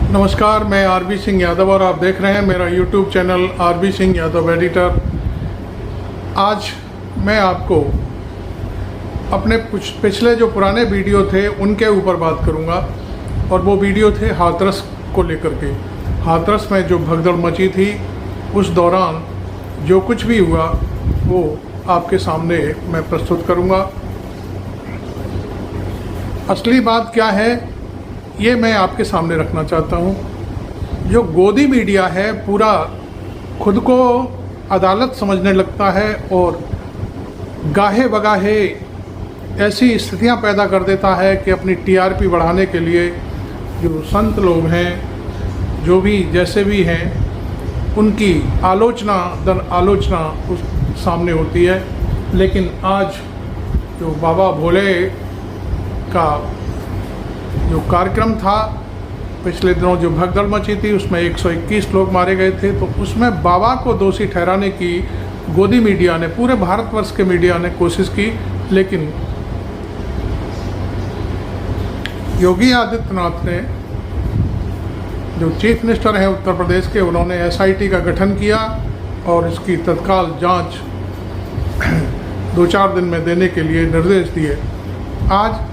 नमस्कार, मैं आरबी सिंह यादव और आप देख रहे हैं मेरा YouTube channel RB Singh Yadav editor. आज मैं आपको अपने कुछ पिछले जो पुराने वीडियो थे उनके ऊपर बात करूंगा और वो वीडियो थे हाथरस को लेकर के। हाथरस में जो भगदड़ मची थी उस दौरान जो कुछ भी हुआ वो आपके सामने मैं प्रस्तुत करूंगा। असली बात क्या है ये मैं आपके सामने रखना चाहता हूँ। जो गोदी मीडिया है पूरा खुद को अदालत समझने लगता है और गाहे बगाहे ऐसी स्थितियाँ पैदा कर देता है कि अपनी टीआरपी बढ़ाने के लिए जो संत लोग हैं, जो भी जैसे भी हैं, उनकी आलोचना दर आलोचना उस सामने होती है। लेकिन आज जो बाबा भोले का जो कार्यक्रम था, पिछले दिनों जो भगदड़ मची थी उसमें 121 लोग मारे गए थे, तो उसमें बाबा को दोषी ठहराने की गोदी मीडिया ने, पूरे भारतवर्ष के मीडिया ने कोशिश की। लेकिन योगी आदित्यनाथ ने, जो चीफ मिनिस्टर हैं उत्तर प्रदेश के, उन्होंने एसआईटी का गठन किया और इसकी तत्काल जांच 2-4 दिन में देने के लिए निर्देश दिए। आज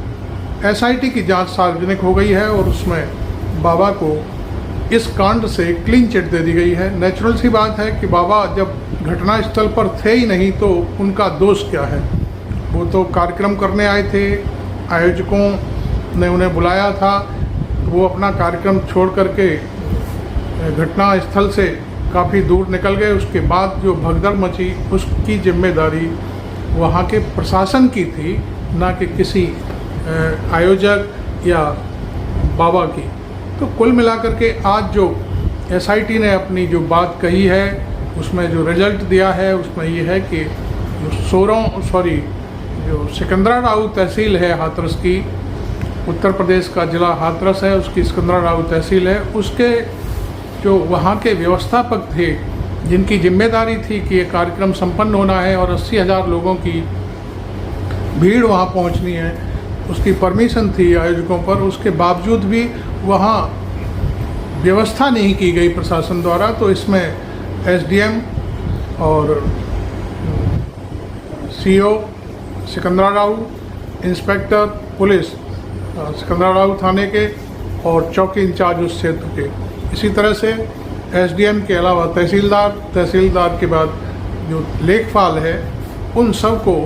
एसआईटी की जांच सार्वजनिक हो गई है और उसमें बाबा को इस कांड से क्लीन चिट दे दी गई है। नेचुरल सी बात है कि बाबा जब घटनास्थल पर थे ही नहीं तो उनका दोष क्या है। वो तो कार्यक्रम करने आए थे, आयोजकों ने उन्हें बुलाया था, वो अपना कार्यक्रम छोड़ करके घटनास्थल से काफ़ी दूर निकल गए। उसके बाद जो भगदड़ मची उसकी जिम्मेदारी वहाँ के प्रशासन की थी, ना कि किसी आयोजक या बाबा की। तो कुल मिलाकर के आज जो एसआईटी ने अपनी जो बात कही है उसमें जो रिजल्ट दिया है उसमें ये है कि जो सिकंदराबाद तहसील है हाथरस की, उत्तर प्रदेश का ज़िला हाथरस है, उसकी सिकंदराबाद तहसील है, उसके जो वहाँ के व्यवस्थापक थे जिनकी जिम्मेदारी थी कि ये कार्यक्रम संपन्न होना है और 80,000 लोगों की भीड़ वहाँ पहुँचनी है, उसकी परमिशन थी आयोजकों पर, उसके बावजूद भी वहाँ व्यवस्था नहीं की गई प्रशासन द्वारा। तो इसमें एसडीएम और CO Sikandrabad, inspector police Sikandrabad थाने के और चौकी इंचार्ज उस क्षेत्र के, इसी तरह से एसडीएम के अलावा तहसीलदार के बाद जो लेखपाल है, उन सब को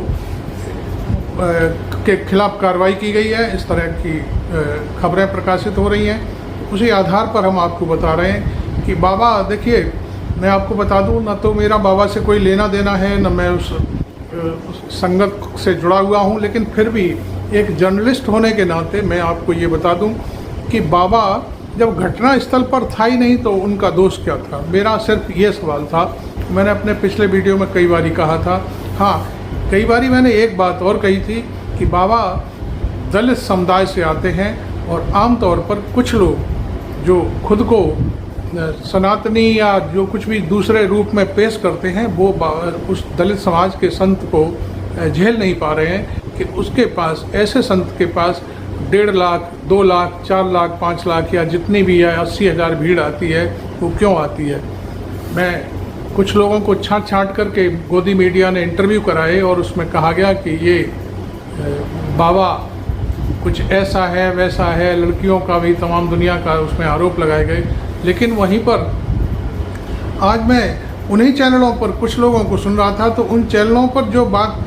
के खिलाफ कार्रवाई की गई है। इस तरह की खबरें प्रकाशित हो रही हैं। उसी आधार पर हम आपको बता रहे हैं कि बाबा, देखिए मैं आपको बता दूं, ना तो मेरा बाबा से कोई लेना देना है, ना मैं उस संगत से जुड़ा हुआ हूं, लेकिन फिर भी एक जर्नलिस्ट होने के नाते मैं आपको ये बता दूं कि बाबा जब घटना स्थल पर था ही नहीं तो उनका दोष क्या था। मेरा सिर्फ ये सवाल था। मैंने अपने पिछले वीडियो में कई बारी कहा था, हाँ कई बारी मैंने एक बात और कही थी कि बाबा दलित समुदाय से आते हैं और आमतौर पर कुछ लोग जो खुद को सनातनी या जो कुछ भी दूसरे रूप में पेश करते हैं, वो उस दलित समाज के संत को झेल नहीं पा रहे हैं कि उसके पास, ऐसे संत के पास 1.5 लाख, 2 लाख, 4 लाख, 5 लाख या जितनी भी है 80,000 भीड़ आती है, वो क्यों आती है। मैं कुछ लोगों को छांट करके गोदी मीडिया ने इंटरव्यू कराए और उसमें कहा गया कि ये बाबा कुछ ऐसा है वैसा है, लड़कियों का भी, तमाम दुनिया का उसमें आरोप लगाए गए। लेकिन वहीं पर आज मैं उन्हीं चैनलों पर कुछ लोगों को सुन रहा था, तो उन चैनलों पर जो बात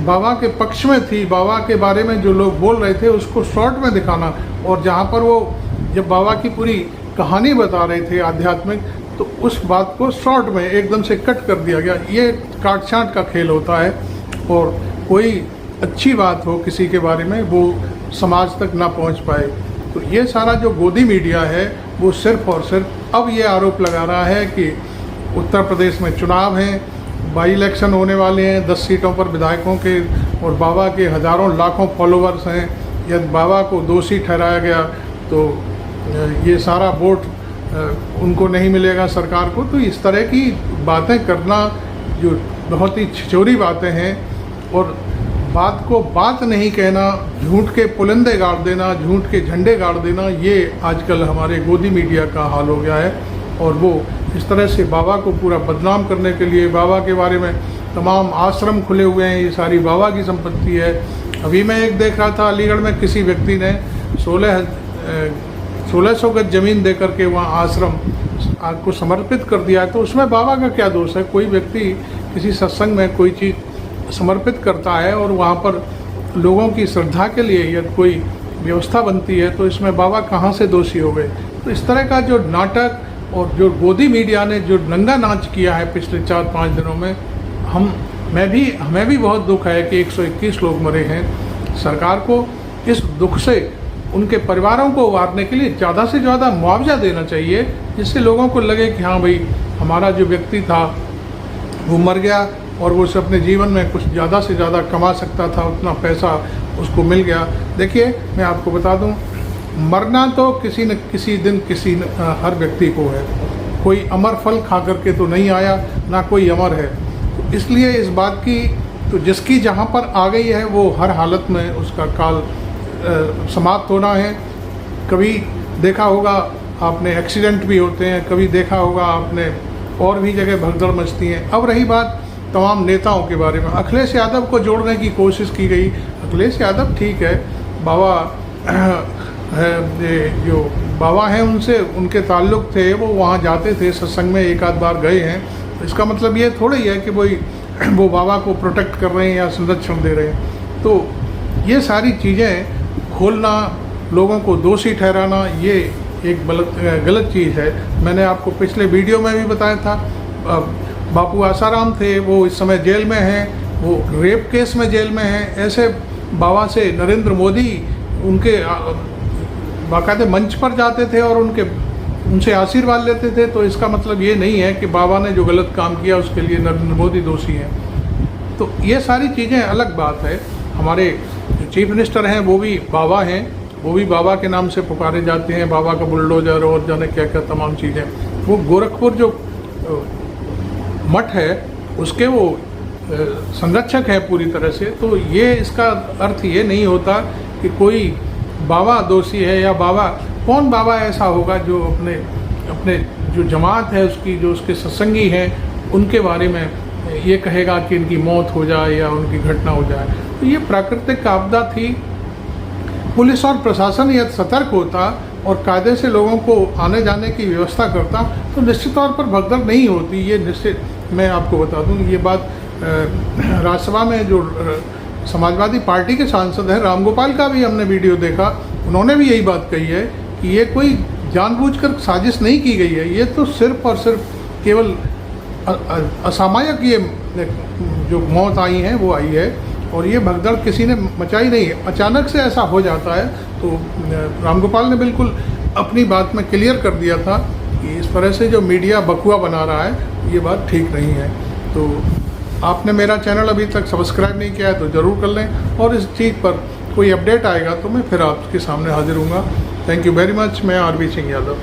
बाबा के पक्ष में थी, बाबा के बारे में जो लोग बोल रहे थे उसको शॉर्ट में दिखाना, और जहाँ पर वो जब बाबा की पूरी कहानी बता रहे थे आध्यात्मिक, तो उस बात को शॉर्ट में एकदम से कट कर दिया गया। ये काट छांट का खेल होता है और कोई अच्छी बात हो किसी के बारे में वो समाज तक ना पहुंच पाए। तो ये सारा जो गोदी मीडिया है वो सिर्फ और सिर्फ अब ये आरोप लगा रहा है कि उत्तर प्रदेश में चुनाव हैं, बाई इलेक्शन होने वाले हैं, 10 सीटों पर विधायकों के, और बाबा के हज़ारों लाखों फॉलोवर्स हैं। यदि बाबा को दोषी ठहराया गया तो ये सारा वोट उनको नहीं मिलेगा सरकार को। तो इस तरह की बातें करना जो बहुत ही छिछोरी बातें हैं, और बात को बात नहीं कहना, झूठ के पुलिंदे गाड़ देना, झूठ के झंडे गाड़ देना, ये आजकल हमारे गोदी मीडिया का हाल हो गया है। और वो इस तरह से बाबा को पूरा बदनाम करने के लिए, बाबा के बारे में तमाम आश्रम खुले हुए हैं, ये सारी बाबा की संपत्ति है। अभी मैं एक देख रहा था, अलीगढ़ में किसी व्यक्ति ने 1600 गज ज़मीन दे करके वहाँ आश्रम को समर्पित कर दिया है। तो उसमें बाबा का क्या दोष है? कोई व्यक्ति किसी सत्संग में कोई चीज़ समर्पित करता है और वहाँ पर लोगों की श्रद्धा के लिए यदि कोई व्यवस्था बनती है, तो इसमें बाबा कहाँ से दोषी हो गए? तो इस तरह का जो नाटक और जो गोदी मीडिया ने जो नंगा नाच किया है पिछले 4-5 दिनों में, हमें भी बहुत दुख है कि 121 लोग मरे हैं। सरकार को इस दुख से उनके परिवारों को उबारने के लिए ज़्यादा से ज़्यादा मुआवजा देना चाहिए, जिससे लोगों को लगे कि हाँ भाई, हमारा जो व्यक्ति था वो मर गया और वो उसे अपने जीवन में कुछ ज़्यादा से ज़्यादा कमा सकता था, उतना पैसा उसको मिल गया। देखिए, मैं आपको बता दूं, मरना तो किसी न किसी दिन हर व्यक्ति को है। कोई अमर फल खा करके तो नहीं आया, ना कोई अमर है। तो इसलिए इस बात की, तो जिसकी जहाँ पर आ गई है वो हर हालत में उसका काल समाप्त होना है। कभी देखा होगा आपने, एक्सीडेंट भी होते हैं, कभी देखा होगा आपने और भी जगह भगदड़ मचती हैं। अब रही बात तमाम नेताओं के बारे में, अखिलेश यादव को जोड़ने की कोशिश की गई। अखिलेश यादव ठीक है, बाबा जो बाबा हैं उनसे उनके ताल्लुक़ थे, वो वहाँ जाते थे, सत्संग में एक आध बार गए हैं। तो इसका मतलब ये थोड़ी है कि वो बाबा को प्रोटेक्ट कर रहे हैं या संरक्षण दे रहे हैं। तो ये सारी चीज़ें खोलना, लोगों को दोषी ठहराना, ये एक गलत चीज़ है। मैंने आपको पिछले वीडियो में भी बताया था, बापू आसाराम थे, वो इस समय जेल में हैं, वो रेप केस में जेल में हैं। ऐसे बाबा से नरेंद्र मोदी उनके बाकायदे मंच पर जाते थे और उनसे आशीर्वाद लेते थे। तो इसका मतलब ये नहीं है कि बाबा ने जो गलत काम किया उसके लिए नरेंद्र मोदी दोषी हैं। तो ये सारी चीज़ें अलग बात है। हमारे चीफ मिनिस्टर हैं वो भी बाबा हैं, वो भी बाबा के नाम से पुकारे जाते हैं, बाबा का बुलडोजर और जाने क्या क्या तमाम चीज़ें। वो गोरखपुर जो मठ है उसके वो संरक्षक हैं पूरी तरह से। तो ये इसका अर्थ ये नहीं होता कि कोई बाबा दोषी है, या बाबा, कौन बाबा ऐसा होगा जो अपने जो जमात है उसकी, जो उसके सत्संगी हैं, उनके बारे में ये कहेगा कि इनकी मौत हो जाए या उनकी घटना हो जाए। तो ये प्राकृतिक आपदा थी। पुलिस और प्रशासन यदि सतर्क होता और कायदे से लोगों को आने जाने की व्यवस्था करता तो निश्चित तौर पर भगदड़ नहीं होती। ये निश्चित, मैं आपको बता दूं, ये बात राज्यसभा में जो समाजवादी पार्टी के सांसद हैं रामगोपाल का भी हमने वीडियो देखा, उन्होंने भी यही बात कही है कि ये कोई जानबूझकर साजिश नहीं की गई है। ये तो सिर्फ और सिर्फ केवल असामयिक ये जो मौत आई है वो आई है, और ये भगदड़ किसी ने मचाई नहीं है। अचानक से ऐसा हो जाता है। तो रामगोपाल ने बिल्कुल अपनी बात में क्लियर कर दिया था कि इस तरह से जो मीडिया बकुआ बना रहा है, ये बात ठीक नहीं है। तो आपने मेरा चैनल अभी तक सब्सक्राइब नहीं किया है तो ज़रूर कर लें, और इस चीज़ पर कोई अपडेट आएगा तो मैं फिर आपके सामने हाजिर हूँगा। Thank you very much. मैं आरबी सिंह यादव।